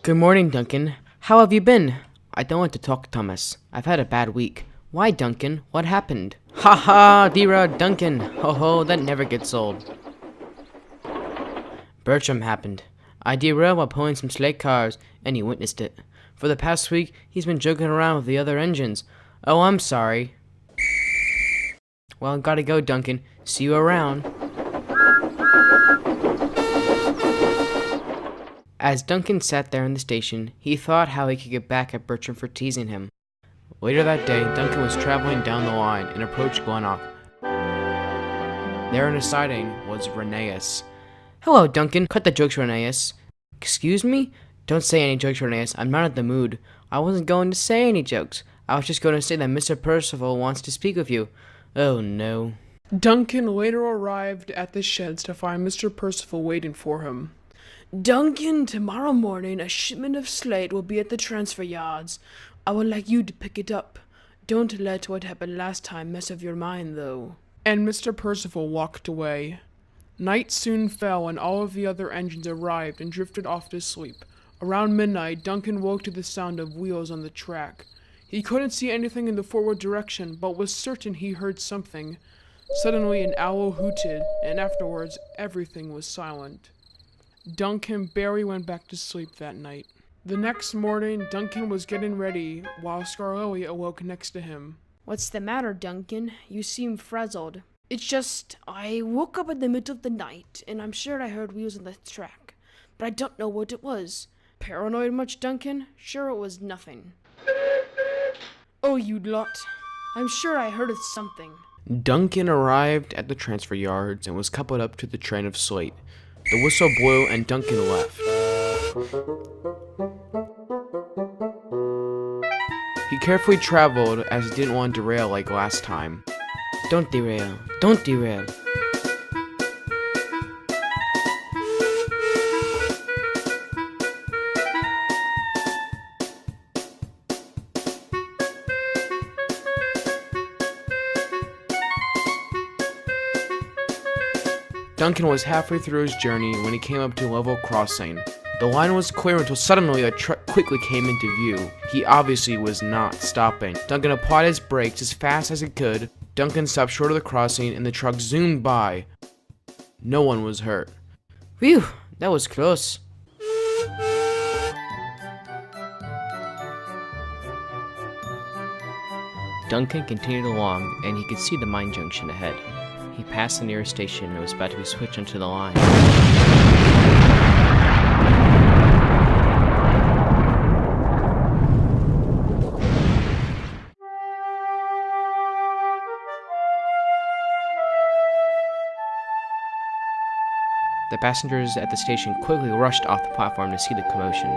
Good morning, Duncan. How have you been? I don't want to talk, Thomas. I've had a bad week. Why, Duncan? What happened? Ha ha, Dira, Duncan. Ho ho, that never gets old. Bertram happened. I derailed while pulling some Slate cars, and he witnessed it. For the past week, he's been joking around with the other engines. Oh, I'm sorry. Well, gotta go, Duncan. See you around. As Duncan sat there in the station, he thought how he could get back at Bertram for teasing him. Later that day, Duncan was traveling down the line and approached Glennock. There in a siding was Rheneas. Hello, Duncan. Cut the jokes, Rheneas. Excuse me? Don't say any jokes, Rheneas. I'm not in the mood. I wasn't going to say any jokes. I was just going to say that Mr. Percival wants to speak with you. Oh, no. Duncan later arrived at the sheds to find Mr. Percival waiting for him. Duncan, tomorrow morning a shipment of Slate will be at the transfer yards. I would like you to pick it up. Don't let what happened last time mess with your mind, though. And Mr. Percival walked away. Night soon fell and all of the other engines arrived and drifted off to sleep. Around midnight, Duncan woke to the sound of wheels on the track. He couldn't see anything in the forward direction, but was certain he heard something. Suddenly an owl hooted, and afterwards everything was silent. Duncan barely went back to sleep that night. The next morning, Duncan was getting ready while Scarlett awoke next to him. What's the matter, Duncan? You seem frazzled. It's just, I woke up in the middle of the night, and I'm sure I heard wheels on the track, but I don't know what it was. Paranoid much, Duncan? Sure it was nothing. Oh, you lot. I'm sure I heard something. Duncan arrived at the transfer yards and was coupled up to the train of Slate. The whistle blew and Duncan left. He carefully traveled as he didn't want to derail like last time. Don't derail. Don't derail. Duncan was halfway through his journey when he came up to a level crossing. The line was clear until suddenly a truck quickly came into view. He obviously was not stopping. Duncan applied his brakes as fast as he could. Duncan stopped short of the crossing and the truck zoomed by. No one was hurt. Phew, that was close. Duncan continued along and he could see the mine junction ahead. He passed the nearest station and was about to be switched onto the line. The passengers at the station quickly rushed off the platform to see the commotion.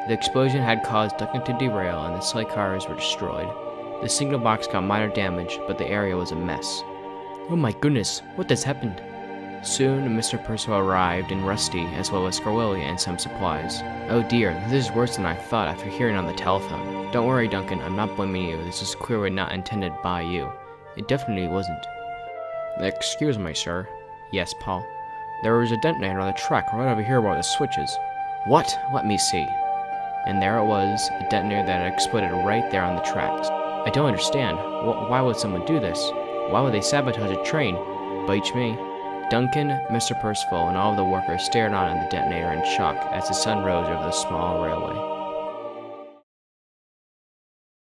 The explosion had caused Duncan to derail and the Slate cars were destroyed. The signal box got minor damage, but the area was a mess. Oh my goodness, what has happened? Soon, Mr. Percival arrived and Rusty, as well as Scarlett and some supplies. Oh dear, this is worse than I thought after hearing on the telephone. Don't worry, Duncan, I'm not blaming you. This is clearly not intended by you. It definitely wasn't. Excuse me, sir. Yes, Paul. There was a detonator on the track right over here by the switches. What? Let me see. And there it was, a detonator that had exploded right there on the tracks. I don't understand. Why would someone do this? Why would they sabotage a train? Beach me. Duncan, Mr. Percival, and all of the workers stared on at the detonator in shock as the sun rose over the small railway.